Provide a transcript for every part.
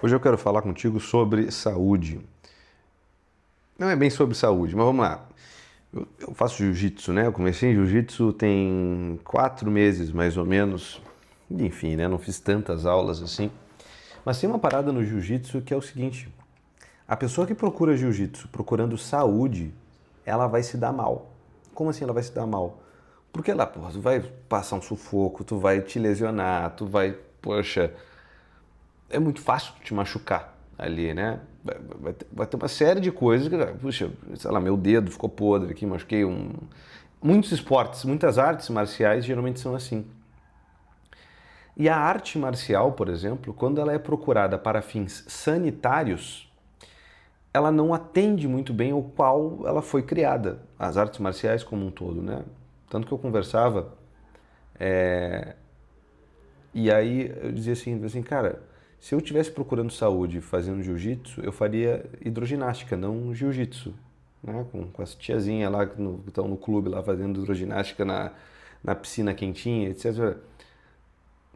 Hoje eu quero falar contigo sobre saúde. Não é bem sobre saúde, mas vamos lá. Eu faço jiu-jitsu, né? Eu comecei em jiu-jitsu tem 4 meses, mais ou menos. Enfim, né? Não fiz tantas aulas assim. Mas tem uma parada no jiu-jitsu que é o seguinte: a pessoa que procura jiu-jitsu procurando saúde, ela vai se dar mal. Como assim ela vai se dar mal? Porque lá, porra, tu vai passar um sufoco, tu vai te lesionar, tu vai, poxa, é muito fácil te machucar ali, né? Vai ter uma série de coisas que, puxa, sei lá, meu dedo ficou podre aqui, machuquei um. Muitos esportes, muitas artes marciais geralmente são assim. E a arte marcial, por exemplo, quando ela é procurada para fins sanitários, ela não atende muito bem ao qual ela foi criada, as artes marciais como um todo, né? Tanto que eu conversava, e aí eu dizia assim, cara, se eu estivesse procurando saúde fazendo jiu-jitsu, eu faria hidroginástica, não jiu-jitsu. Né? Com as tiazinhas lá que estão no clube lá fazendo hidroginástica na piscina quentinha, etc.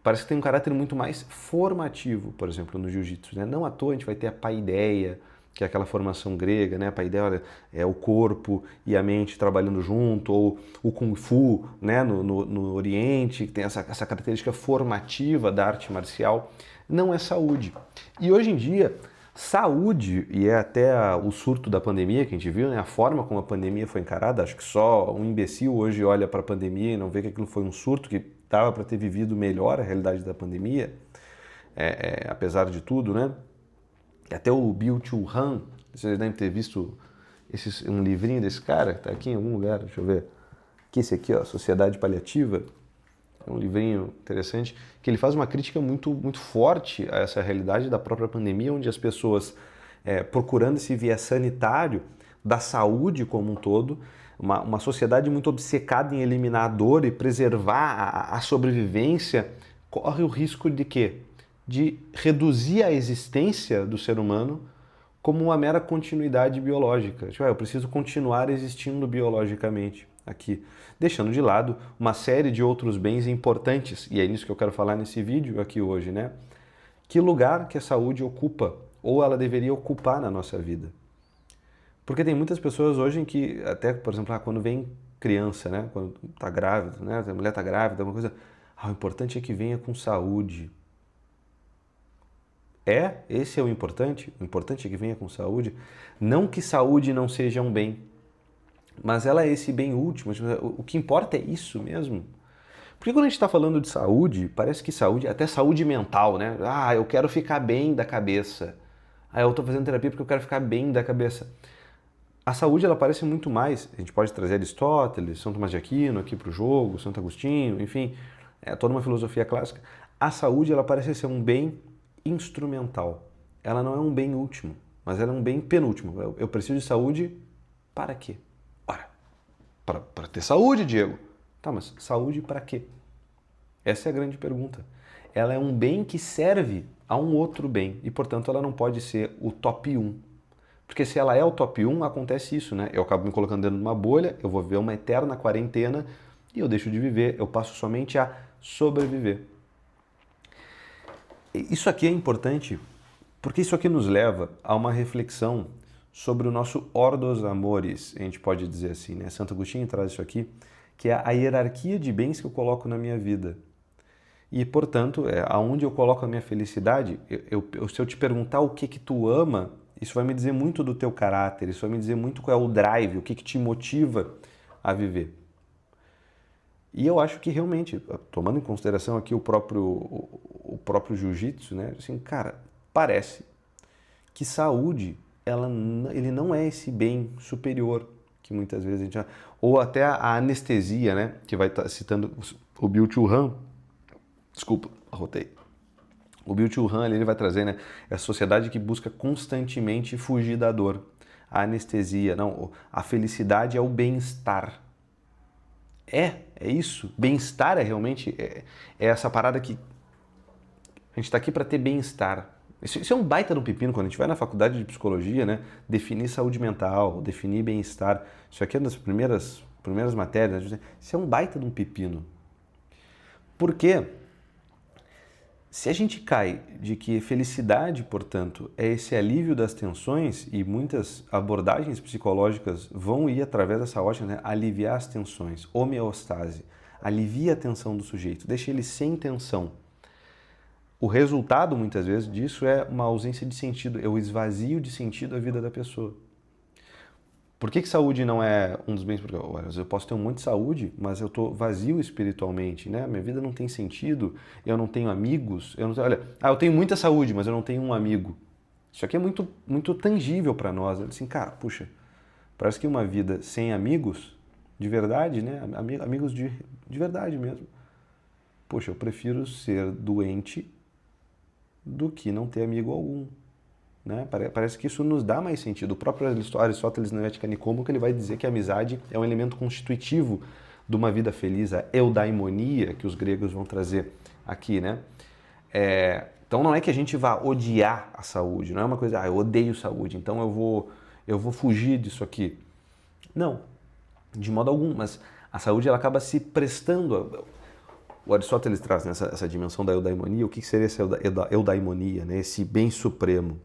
Parece que tem um caráter muito mais formativo, por exemplo, no jiu-jitsu. Né? Não à toa a gente vai ter a paideia, que é aquela formação grega, né? A paideia é o corpo e a mente trabalhando junto, ou o Kung Fu, né? No Oriente, que tem essa característica formativa da arte marcial. Não é saúde. E hoje em dia, saúde, e é até o surto da pandemia que a gente viu, né? A forma como a pandemia foi encarada, acho que só um imbecil hoje olha para a pandemia e não vê que aquilo foi um surto, que dava para ter vivido melhor a realidade da pandemia, apesar de tudo, né? Até o Byung-Chul Han, vocês devem ter visto um livrinho desse cara, tá aqui em algum lugar, deixa eu ver. Aqui, esse aqui, ó, Sociedade Paliativa. É um livrinho interessante, que ele faz uma crítica muito forte a essa realidade da própria pandemia, onde as pessoas, procurando esse viés sanitário da saúde como um todo, uma sociedade muito obcecada em eliminar a dor e preservar a sobrevivência, corre o risco de quê? De reduzir a existência do ser humano como uma mera continuidade biológica. Tipo, eu preciso continuar existindo biologicamente aqui, deixando de lado uma série de outros bens importantes, e é nisso que eu quero falar nesse vídeo aqui hoje, né? Que lugar que a saúde ocupa, ou ela deveria ocupar na nossa vida? Porque tem muitas pessoas hoje em que, até, por exemplo, quando vem criança, né? Quando tá grávida, né? A mulher tá grávida, alguma coisa, o importante é que venha com saúde. Esse é o importante é que venha com saúde. Não que saúde não seja um bem, mas ela é esse bem último. O que importa é isso mesmo. Porque quando a gente está falando de saúde, parece que saúde, até saúde mental, né? Ah, eu quero ficar bem da cabeça. Ah, eu estou fazendo terapia porque eu quero ficar bem da cabeça. A saúde, ela parece muito mais. A gente pode trazer Aristóteles, São Tomás de Aquino aqui para o jogo, Santo Agostinho, enfim, toda uma filosofia clássica. A saúde, ela parece ser um bem instrumental. Ela não é um bem último, mas ela é um bem penúltimo. Eu preciso de saúde para quê? Ora, para ter saúde, Diego. Tá, mas saúde para quê? Essa é a grande pergunta. Ela é um bem que serve a um outro bem e, portanto, ela não pode ser o top 1. Porque se ela é o top 1, acontece isso, né? Eu acabo me colocando dentro de uma bolha, eu vou viver uma eterna quarentena e eu deixo de viver, eu passo somente a sobreviver. Isso aqui é importante porque isso aqui nos leva a uma reflexão sobre o nosso ordos amores, a gente pode dizer assim, né? Santo Agostinho traz isso aqui, que é a hierarquia de bens que eu coloco na minha vida. E, portanto, aonde eu coloco a minha felicidade, se eu te perguntar o que tu ama, isso vai me dizer muito do teu caráter, isso vai me dizer muito qual é o drive, o que te motiva a viver. E eu acho que realmente, tomando em consideração aqui o próprio jiu-jitsu, né? Assim, cara, parece que saúde, ele não é esse bem superior que muitas vezes a gente... Ou até a anestesia, né? Que vai estar citando o Byung-Chul Han. Desculpa, arrotei. O Byung-Chul Han ele vai trazer, né, essa sociedade que busca constantemente fugir da dor. A anestesia, não, a felicidade é o bem-estar. É isso. Bem-estar é realmente essa parada que a gente está aqui para ter bem-estar. Isso é um baita no pepino quando a gente vai na faculdade de psicologia, né? Definir saúde mental, definir bem-estar. Isso aqui é uma das primeiras matérias. Isso é um baita de um pepino. Por quê? Se a gente cai de que felicidade, portanto, é esse alívio das tensões, e muitas abordagens psicológicas vão ir através dessa ótica, né? Aliviar as tensões, homeostase, alivia a tensão do sujeito, deixa ele sem tensão. O resultado, muitas vezes, disso é uma ausência de sentido, é o esvazio de sentido da vida da pessoa. Por que saúde não é um dos bens? Porque eu posso ter um monte de saúde, mas eu estou vazio espiritualmente, né? Minha vida não tem sentido, eu não tenho amigos, eu não tenho, olha, eu tenho muita saúde, mas eu não tenho um amigo. Isso aqui é muito, muito tangível para nós. Assim, cara, puxa, parece que uma vida sem amigos, de verdade, né? Amigos de verdade mesmo. Poxa, eu prefiro ser doente do que não ter amigo algum. Né? Parece que isso nos dá mais sentido. O próprio Aristóteles na Ética Nicômaca, ele vai dizer que a amizade é um elemento constitutivo de uma vida feliz, a eudaimonia, que os gregos vão trazer aqui, né? Então não é que a gente vá odiar a saúde, não é uma coisa, eu odeio saúde, então eu vou fugir disso aqui. Não, de modo algum, mas a saúde ela acaba se prestando. O Aristóteles traz essa dimensão da eudaimonia. O que seria essa eudaimonia, né? Esse bem supremo?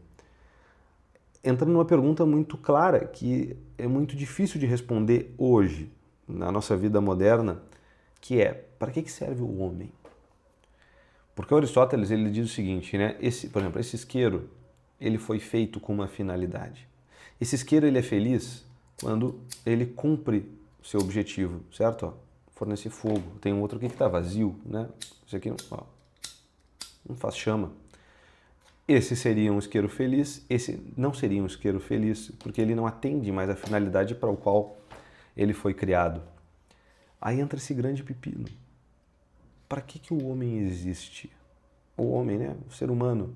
Entra numa pergunta muito clara, que é muito difícil de responder hoje, na nossa vida moderna, que é, para que serve o homem? Porque o Aristóteles ele diz o seguinte, né? Por exemplo, esse isqueiro, ele foi feito com uma finalidade. Esse isqueiro ele é feliz quando ele cumpre o seu objetivo, certo? Ó, fornecer fogo. Tem um outro aqui que está vazio, né? Esse aqui ó, não faz chama. Esse seria um isqueiro feliz, esse não seria um isqueiro feliz, porque ele não atende mais à finalidade para o qual ele foi criado. Aí entra esse grande pepino. Para que o homem existe? O homem, né? O ser humano.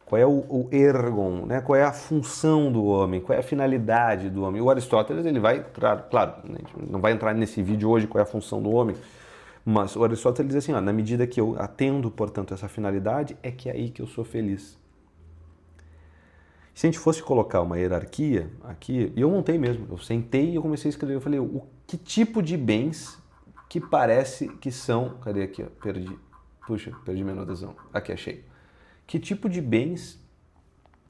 Qual é o ergon, né? Qual é a função do homem? Qual é a finalidade do homem? O Aristóteles, ele vai, claro, não vai entrar nesse vídeo hoje qual é a função do homem, mas o Aristóteles diz assim, ó, na medida que eu atendo, portanto, essa finalidade, é que é aí que eu sou feliz. Se a gente fosse colocar uma hierarquia aqui, e eu montei mesmo, eu sentei e eu comecei a escrever, eu falei, que tipo de bens que parece que são... Cadê aqui, ó? Perdi minha anotação. Aqui, achei. Que tipo de bens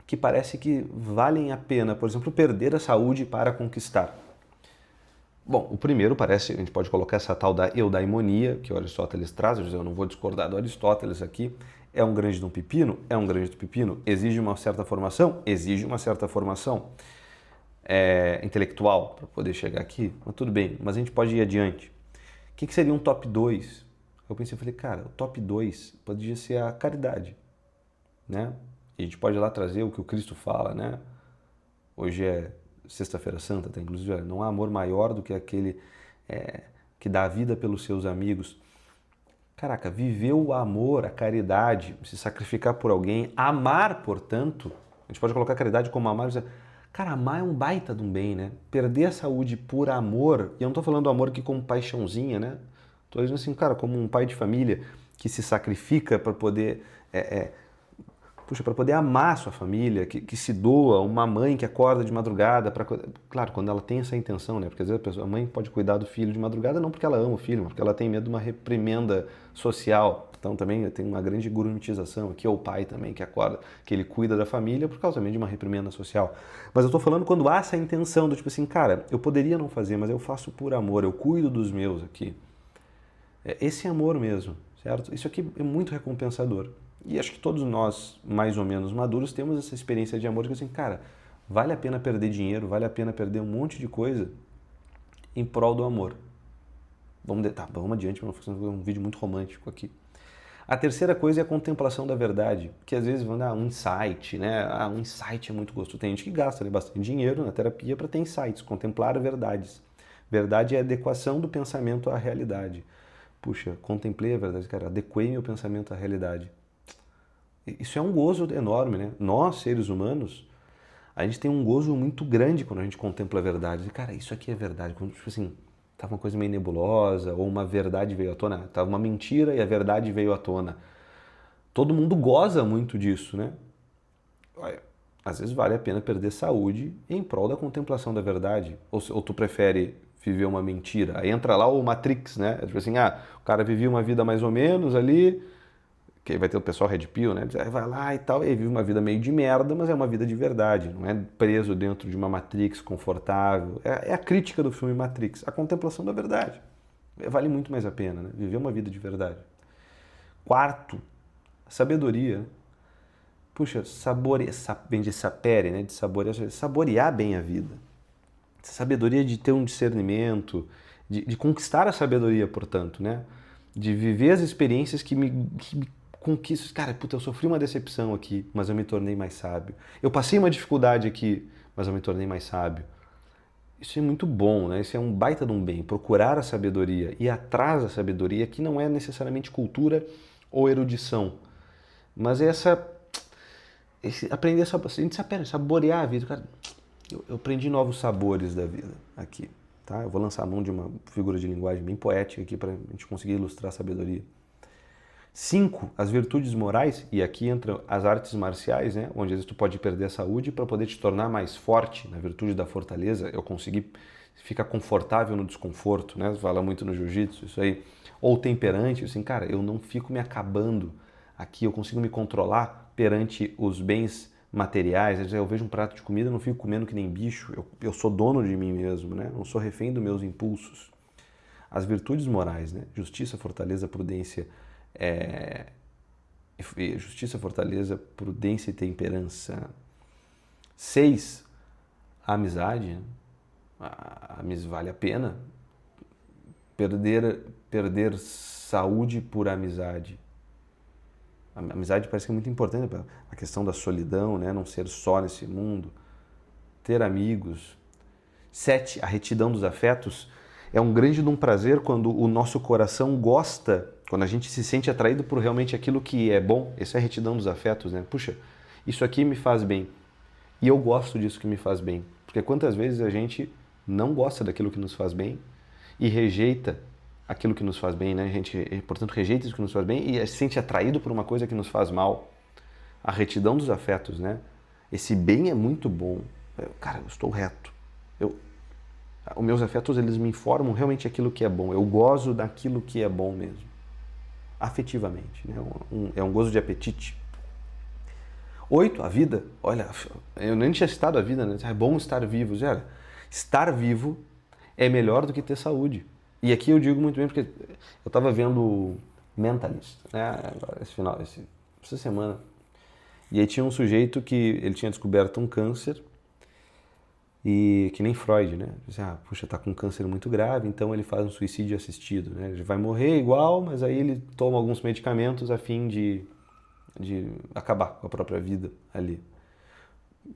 que parece que valem a pena, por exemplo, perder a saúde para conquistar? Bom, o primeiro parece, a gente pode colocar essa tal da eudaimonia, que o Aristóteles traz, eu não vou discordar do Aristóteles aqui, é um grande de um pepino? É um grande do pepino. Exige uma certa formação? Exige uma certa formação intelectual para poder chegar aqui, mas tudo bem, mas a gente pode ir adiante. O que seria um top 2? Eu pensei, falei, cara, o top 2 poderia ser a caridade, né? E a gente pode ir lá trazer o que o Cristo fala, né? Hoje é Sexta-feira Santa, tá? Inclusive, não há amor maior do que aquele que dá a vida pelos seus amigos. Caraca, viver o amor, a caridade, se sacrificar por alguém, amar, portanto, a gente pode colocar a caridade como amar, cara, amar é um baita de um bem, né? Perder a saúde por amor, e eu não tô falando do amor aqui como paixãozinha, né? Tô dizendo assim, cara, como um pai de família que se sacrifica para poder para poder amar a sua família, que se doa, uma mãe que acorda de madrugada, claro, quando ela tem essa intenção, né? Porque às vezes a mãe pode cuidar do filho de madrugada não porque ela ama o filho, mas porque ela tem medo de uma reprimenda social. Então também tem uma grande gurumetização aqui, ou o pai também que acorda, que ele cuida da família por causa também de uma reprimenda social. Mas eu tô falando quando há essa intenção do tipo assim, cara, eu poderia não fazer, mas eu faço por amor, eu cuido dos meus aqui. Esse amor mesmo, certo? Isso aqui é muito recompensador. E acho que todos nós, mais ou menos maduros, temos essa experiência de amor que assim, cara, vale a pena perder dinheiro, vale a pena perder um monte de coisa em prol do amor. Vamos adiante, para não fazer um vídeo muito romântico aqui. A terceira coisa é a contemplação da verdade, que às vezes vão dar um insight, né? Um insight é muito gostoso. Tem gente que gasta bastante dinheiro na terapia para ter insights, contemplar verdades. Verdade é a adequação do pensamento à realidade. Puxa, contemplei a verdade, cara, adequei meu pensamento à realidade. Isso é um gozo enorme, né? Nós, seres humanos, a gente tem um gozo muito grande quando a gente contempla a verdade. E, cara, isso aqui é verdade. Quando, tipo assim, tava uma coisa meio nebulosa, ou uma verdade veio à tona, tava uma mentira e a verdade veio à tona. Todo mundo goza muito disso, né? Às vezes vale a pena perder saúde em prol da contemplação da verdade. Ou tu prefere viver uma mentira? Aí entra lá o Matrix, né? Tipo assim, o cara vivia uma vida mais ou menos ali, que aí vai ter o pessoal Red Pill, né? Vai lá e tal, e aí vive uma vida meio de merda, mas é uma vida de verdade, não é preso dentro de uma Matrix confortável. É a crítica do filme Matrix, a contemplação da verdade. Vale muito mais a pena, né? Viver uma vida de verdade. Quarto, sabedoria. Puxa, vem de sapere, né? De saborear bem a vida. Sabedoria de ter um discernimento, de conquistar a sabedoria, portanto, né? De viver as experiências que me conquistam. Cara, puta, eu sofri uma decepção aqui, mas eu me tornei mais sábio. Eu passei uma dificuldade aqui, mas eu me tornei mais sábio. Isso é muito bom, né? Isso é um baita de um bem. Procurar a sabedoria, ir atrás da sabedoria, que não é necessariamente cultura ou erudição, mas é aprender a saborear a vida. Cara, eu aprendi novos sabores da vida aqui, tá? Eu vou lançar a mão de uma figura de linguagem bem poética aqui para a gente conseguir ilustrar a sabedoria. 5, as virtudes morais, e aqui entram as artes marciais, né? Onde às vezes tu pode perder a saúde para poder te tornar mais forte, na virtude da fortaleza, eu consegui ficar confortável no desconforto, né? Fala muito no jiu-jitsu, isso aí. Ou temperante, assim, cara, eu não fico me acabando aqui, eu consigo me controlar perante os bens materiais. Eu vejo um prato de comida, eu não fico comendo que nem bicho, eu sou dono de mim mesmo, né? Não sou refém dos meus impulsos. As virtudes morais, né? Justiça, fortaleza, prudência, prudência e temperança. 6, a amizade. Né? A amizade vale a pena. Perder saúde por amizade. A amizade parece que é muito importante para a questão da solidão, né? Não ser só nesse mundo. Ter amigos. 7, a retidão dos afetos. É um grande prazer quando o nosso coração gosta, quando a gente se sente atraído por realmente aquilo que é bom. Essa é a retidão dos afetos, né? Puxa, isso aqui me faz bem. E eu gosto disso que me faz bem. Porque quantas vezes a gente não gosta daquilo que nos faz bem e rejeita aquilo que nos faz bem, né? A gente, portanto, rejeita isso que nos faz bem e se sente atraído por uma coisa que nos faz mal. A retidão dos afetos, né? Esse bem é muito bom. Cara, eu estou reto. Os meus afetos, eles me informam realmente aquilo que é bom. Eu gozo daquilo que é bom mesmo. Afetivamente, né? É um gozo de apetite. 8, a vida. Olha, eu nem tinha citado a vida, né? É bom estar vivo. Olha, estar vivo é melhor do que ter saúde. E aqui eu digo muito bem porque eu estava vendo Mentalist, né? Essa semana. E aí tinha um sujeito que ele tinha descoberto um câncer. E que nem Freud, né? Puxa, tá com um câncer muito grave, então ele faz um suicídio assistido, né? Ele vai morrer igual, mas aí ele toma alguns medicamentos a fim de acabar com a própria vida ali.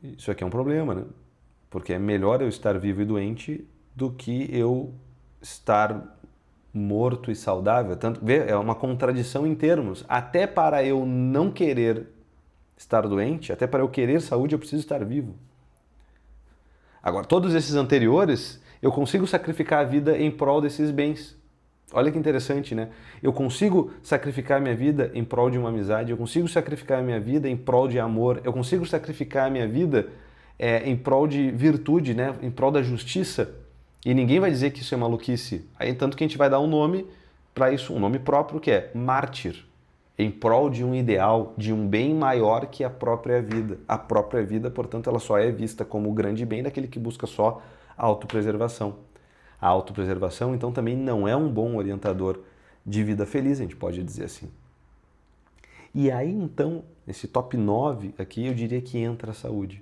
Isso aqui é um problema, né? Porque é melhor eu estar vivo e doente do que eu estar morto e saudável. Tanto, é uma contradição em termos. Até para eu não querer estar doente, até para eu querer saúde, eu preciso estar vivo. Agora, todos esses anteriores, eu consigo sacrificar a vida em prol desses bens. Olha que interessante, né? Eu consigo sacrificar a minha vida em prol de uma amizade, eu consigo sacrificar a minha vida em prol de amor, eu consigo sacrificar a minha vida em prol de virtude, né? Em prol da justiça. E ninguém vai dizer que isso é maluquice. Aí, tanto que a gente vai dar um nome para isso, um nome próprio, que é mártir. Em prol de um ideal, de um bem maior que a própria vida. A própria vida, portanto, ela só é vista como o grande bem daquele que busca só a autopreservação. A autopreservação, então, também não é um bom orientador de vida feliz, a gente pode dizer assim. E aí, então, esse top 9 aqui, eu diria que entra a saúde.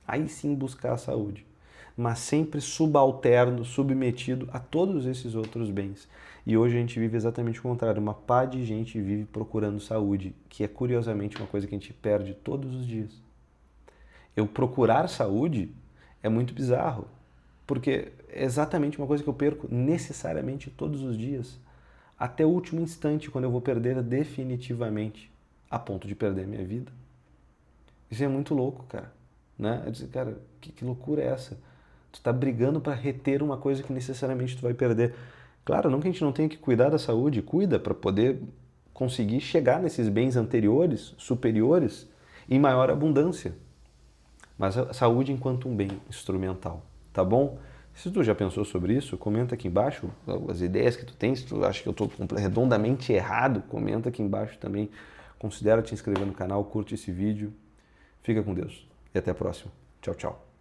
Aí sim buscar a saúde. Mas sempre subalterno, submetido a todos esses outros bens. E hoje a gente vive exatamente o contrário. Uma pá de gente vive procurando saúde, que é curiosamente uma coisa que a gente perde todos os dias. Eu procurar saúde é muito bizarro, porque é exatamente uma coisa que eu perco necessariamente todos os dias, até o último instante, quando eu vou perder definitivamente, a ponto de perder minha vida. Isso é muito louco, cara. Né? Eu disse, cara, que loucura é essa? Tu tá brigando para reter uma coisa que necessariamente tu vai perder. Claro, não que a gente não tenha que cuidar da saúde, cuida para poder conseguir chegar nesses bens anteriores, superiores, em maior abundância. Mas a saúde enquanto um bem instrumental, tá bom? Se tu já pensou sobre isso, comenta aqui embaixo as ideias que tu tens. Se tu acha que eu estou redondamente errado, comenta aqui embaixo também considera te inscrever no canal, curte esse vídeo. Fica com Deus e até a próxima. Tchau, tchau.